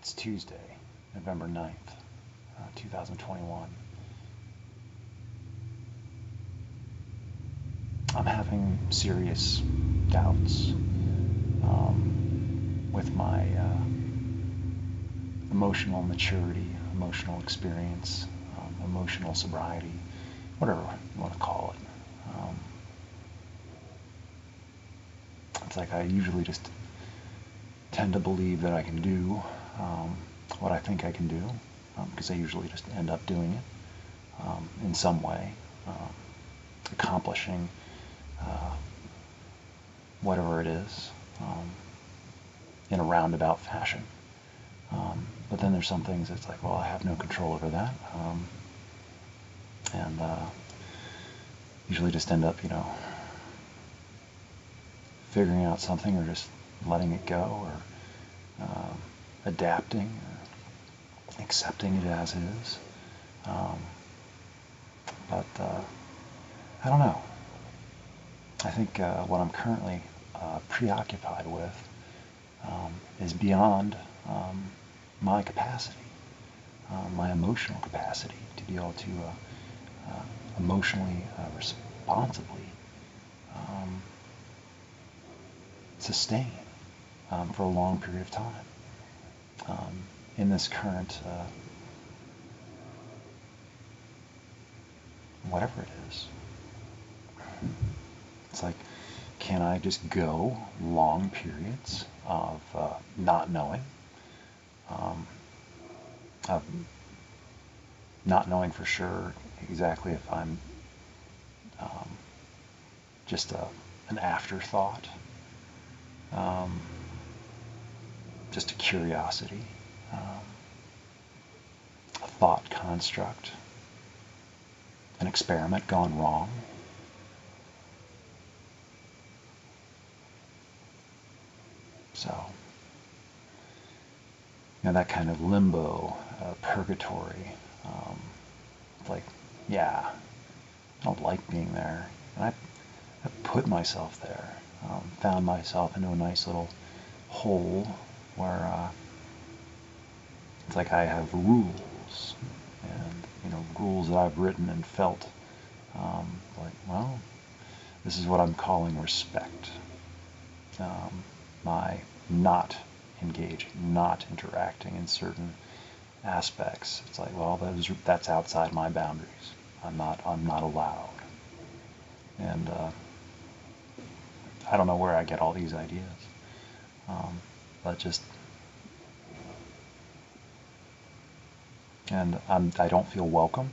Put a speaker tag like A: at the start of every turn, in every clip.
A: It's Tuesday, November 9th, 2021. I'm having serious doubts with my emotional maturity, emotional experience, emotional sobriety, whatever you want to call it. It's like I usually just tend to believe that I can do what I think I can do, because I usually just end up doing it in some way, accomplishing whatever it is in a roundabout fashion. But then there's some things that's like, well, I have no control over that, and usually just end up, figuring out something or just letting it go, or adapting, or accepting it as it is. But I don't know. I think what I'm currently preoccupied with is beyond my capacity, my emotional capacity to be able to emotionally, responsibly sustain for a long period of time in this current whatever it is. It's like, can I just go long periods of not knowing, of not knowing for sure exactly if I'm just an afterthought, just a curiosity, a thought construct, an experiment gone wrong? So, that kind of limbo, purgatory, like, yeah, I don't like being there. And I put myself there, found myself into a nice little hole where it's like I have rules, and, rules that I've written and felt, like, well, this is what I'm calling respect. My not engaging, not interacting in certain aspects. It's like, well, that's outside my boundaries. I'm not allowed. And I don't know where I get all these ideas, but just, and I don't feel welcome,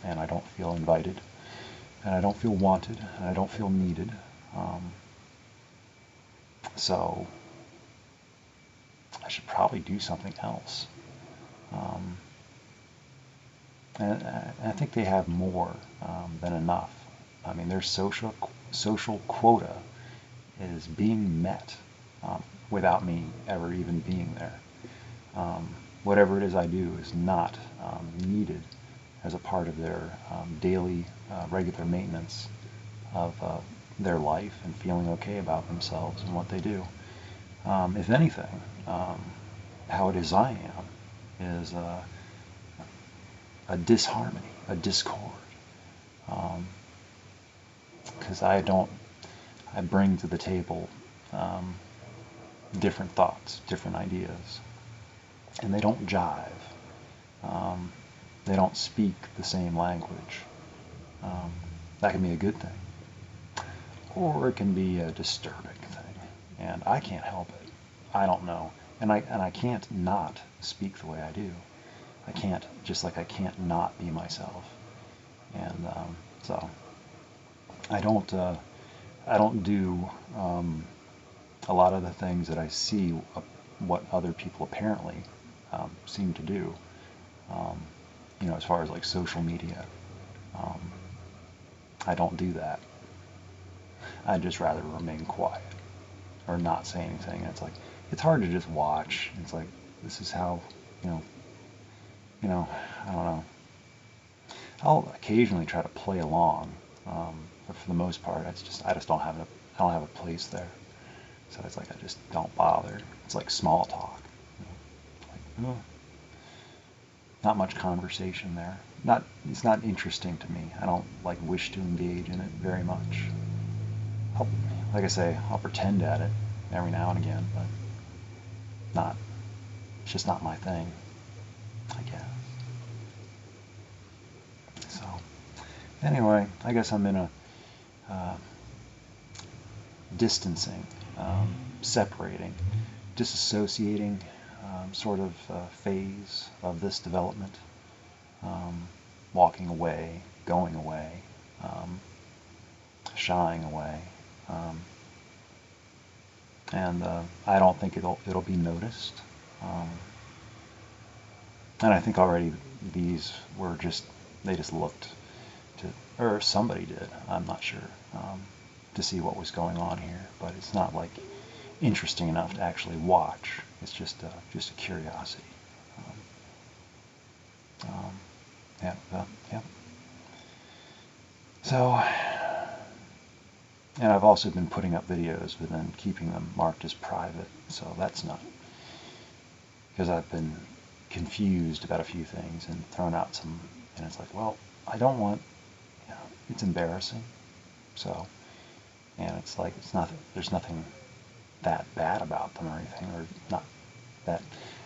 A: and I don't feel invited, and I don't feel wanted, and I don't feel needed. So I should probably do something else. And I think they have more than enough. I mean, their social quota is being met without me ever even being there. Whatever it is I do is not needed as a part of their daily, regular maintenance of their life and feeling okay about themselves and what they do. If anything, how it is I am is a disharmony, a discord. Because I bring to the table different thoughts, different ideas, and they don't jive. They don't speak the same language. That can be a good thing, or it can be a disturbing thing, and I can't help it. I don't know, and I can't not speak the way I do. I can't, just like I can't not be myself, and so I don't do a lot of the things that I see what other people apparently seem to do. As far as like social media, I don't do that. I'd just rather remain quiet or not say anything. And it's like, it's hard to just watch. It's like, this is how, I don't know. I'll occasionally try to play along, but for the most part, I just don't have a place there. So it's like I just don't bother. It's like small talk. Like, oh, not much conversation there. It's not interesting to me. I don't like wish to engage in it very much. I'll, like I say, I'll pretend at it every now and again, but it's just not my thing, I guess. So, anyway, I guess I'm in a distancing, separating, disassociating sort of phase of this development, walking away, going away, shying away, and I don't think it'll be noticed. And I think already these were they just looked to, or somebody did, I'm not sure, to see what was going on here, but it's not like interesting enough to actually watch. It's just a curiosity. Yeah. So, and I've also been putting up videos, but then keeping them marked as private. So that's not, because I've been confused about a few things and thrown out some, and it's like, well, I don't want, it's embarrassing. So, and it's like, there's nothing that bad about them or anything, or not that,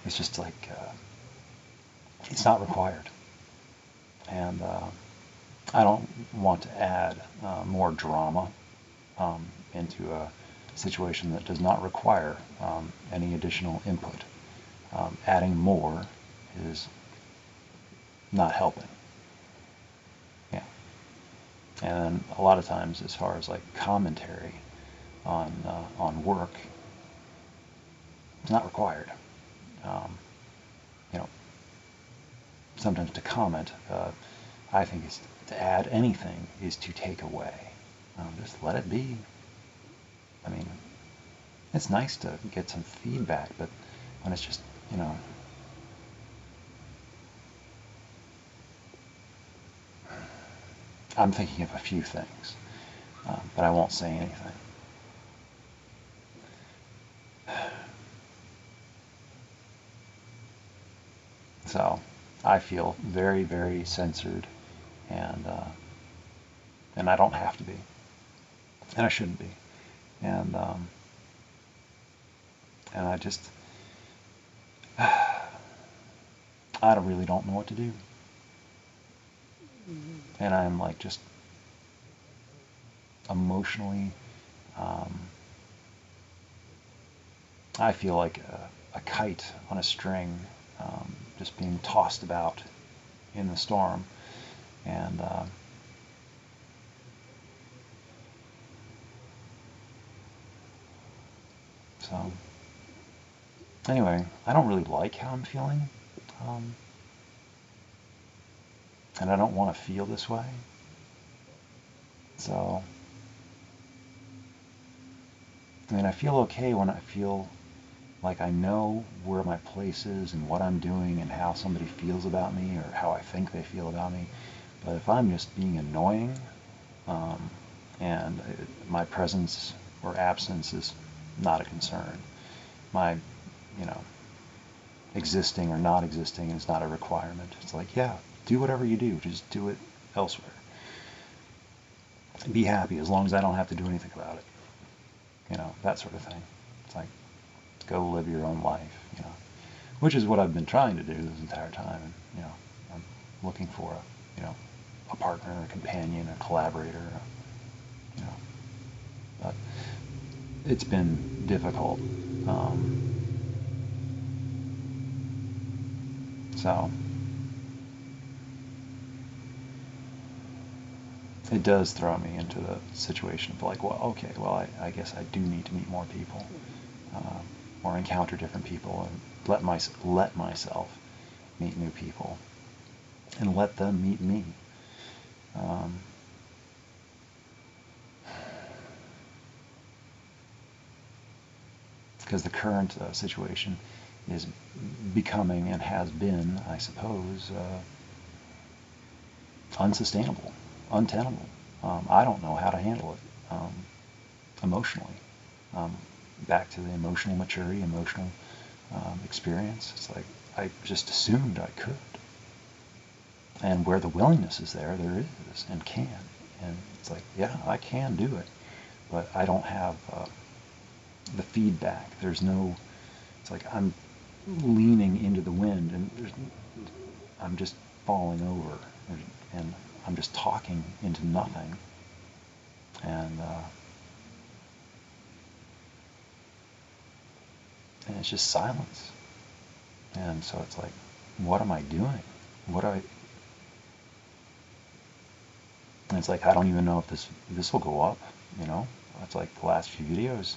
A: it's just like, it's not required. And I don't want to add more drama into a situation that does not require any additional input. Adding more is not helping. Yeah. And a lot of times, as far as like commentary on work, it's not required. Sometimes to comment, I think to add anything is to take away. Just let it be. I mean, it's nice to get some feedback, but when it's just, I'm thinking of a few things, but I won't say anything. So I feel very, very censored, and I don't have to be, and I shouldn't be, and I just, I really don't know what to do, and I'm like just emotionally, I feel like a kite on a string, just being tossed about in the storm, and so anyway, I don't really like how I'm feeling, and I don't want to feel this way. So, I mean, I feel okay when I feel like I know where my place is and what I'm doing and how somebody feels about me or how I think they feel about me. But if I'm just being annoying, and my presence or absence is not a concern, my, existing or not existing is not a requirement. It's like, yeah, do whatever you do, just do it elsewhere. Be happy as long as I don't have to do anything about it. That sort of thing. It's like, go live your own life, which is what I've been trying to do this entire time. And, I'm looking for a partner, a companion, a collaborator, but it's been difficult. So it does throw me into the situation of like, well, okay, well, I guess I do need to meet more people, or encounter different people, and let myself meet new people, and let them meet me. Because the current situation is becoming, and has been, I suppose, unsustainable, untenable. I don't know how to handle it emotionally. Back to the emotional maturity, emotional experience. It's like, I just assumed I could. And where the willingness is there, there is and can. And it's like, yeah, I can do it, but I don't have the feedback. There's no, it's like I'm leaning into the wind and I'm just falling over, and I'm just talking into nothing. And it's just silence. And so it's like, what am I doing? What do I? And it's like, I don't even know if this will go up. You know, it's like the last few videos,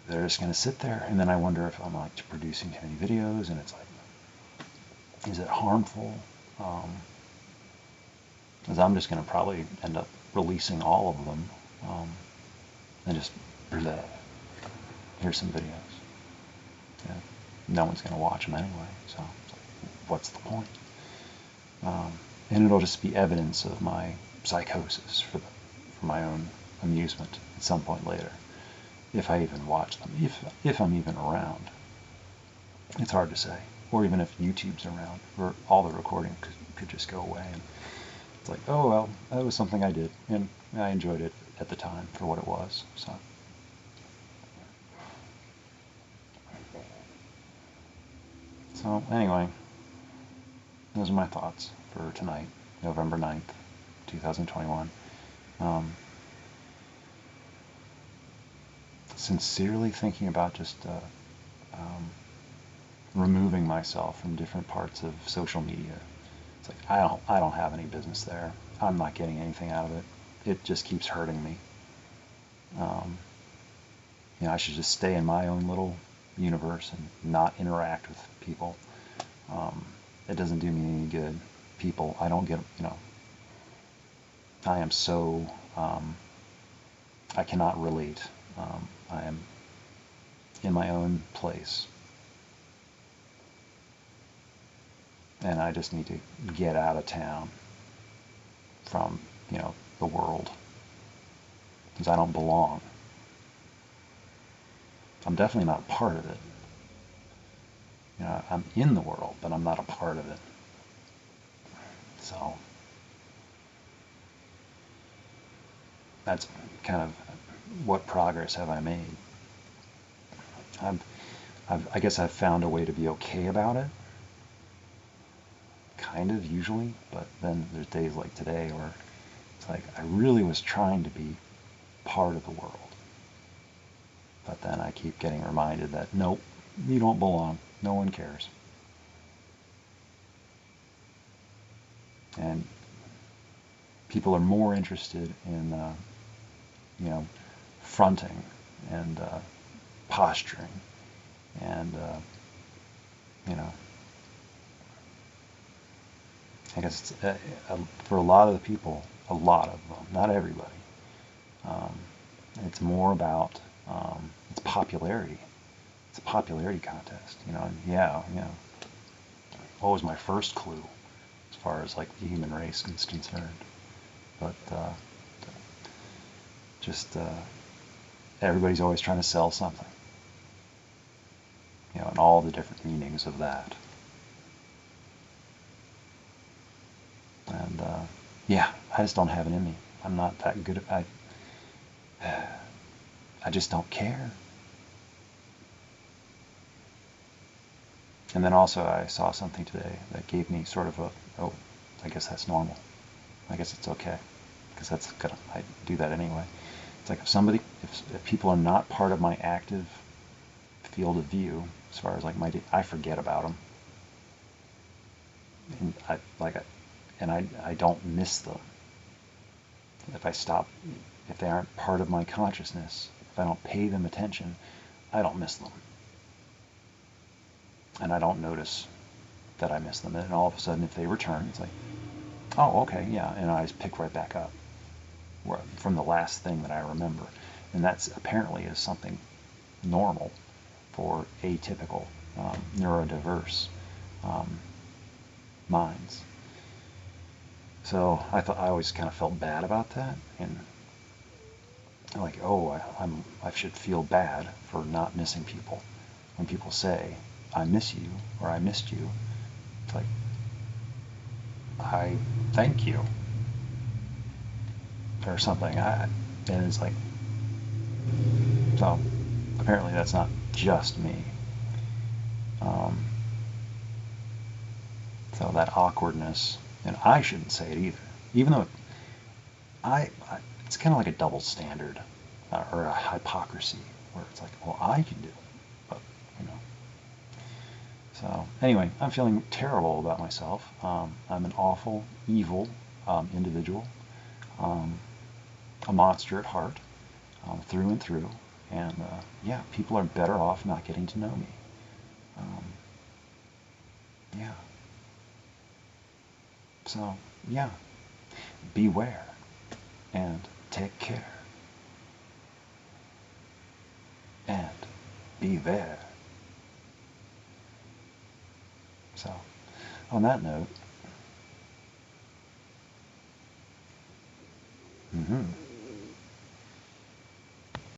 A: they're just gonna sit there, and then I wonder if I'm like producing too many videos, and it's like, is it harmful? Because I'm just gonna probably end up releasing all of them, and just here's some videos. Yeah, no one's gonna watch them anyway, so it's like, what's the point? And it'll just be evidence of my psychosis for my own amusement at some point later, if I even watch them, if I'm even around. It's hard to say. Or even if YouTube's around, or all the recording could just go away, and it's like, oh well, that was something I did, and I enjoyed it at the time for what it was. So anyway, those are my thoughts for tonight, November 9th, 2021. Sincerely thinking about just removing myself from different parts of social media. It's like, I don't have any business there. I'm not getting anything out of it. It just keeps hurting me. I should just stay in my own little universe and not interact with people. It doesn't do me any good. People, I don't get, I am so, I cannot relate. I am in my own place. And I just need to get out of town from, the world. Because I don't belong. I'm definitely not part of it. I'm in the world, but I'm not a part of it. So that's kind of, what progress have I made? I guess I've found a way to be okay about it, kind of, usually, but then there's days like today where it's like I really was trying to be part of the world, but then I keep getting reminded that nope, you don't belong, no one cares. And people are more interested in fronting and posturing and I guess it's, for a lot of the people, a lot of them, not everybody, it's more about it's popularity. It's a popularity contest, and what was my first clue as far as like the human race is concerned? But just everybody's always trying to sell something, and all the different meanings of that. And I just don't have it in me. I'm not that good at. I just don't care. And then also I saw something today that gave me sort of I guess that's normal. I guess it's okay, because I do that anyway. It's like if people are not part of my active field of view, as far as like I forget about them, and I don't miss them. If they aren't part of my consciousness, if I don't pay them attention, I don't miss them. And I don't notice that I miss them. And all of a sudden, if they return, it's like, oh, okay, yeah, and I just pick right back up from the last thing that I remember. And that's apparently is something normal for atypical, neurodiverse minds. So I always kind of felt bad about that, and like, oh, I should feel bad for not missing people when people say, I miss you or I missed you. It's like, I thank you or something. And it's like, so apparently that's not just me. So that awkwardness, and I shouldn't say it either, even though it's kind of like a double standard or a hypocrisy where it's like, well, I can do it, but you know. So anyway, I'm feeling terrible about myself. I'm an awful, evil individual, a monster at heart, through and through. And yeah, people are better off not getting to know me. Yeah. So yeah, beware and take care and be there. So on that note,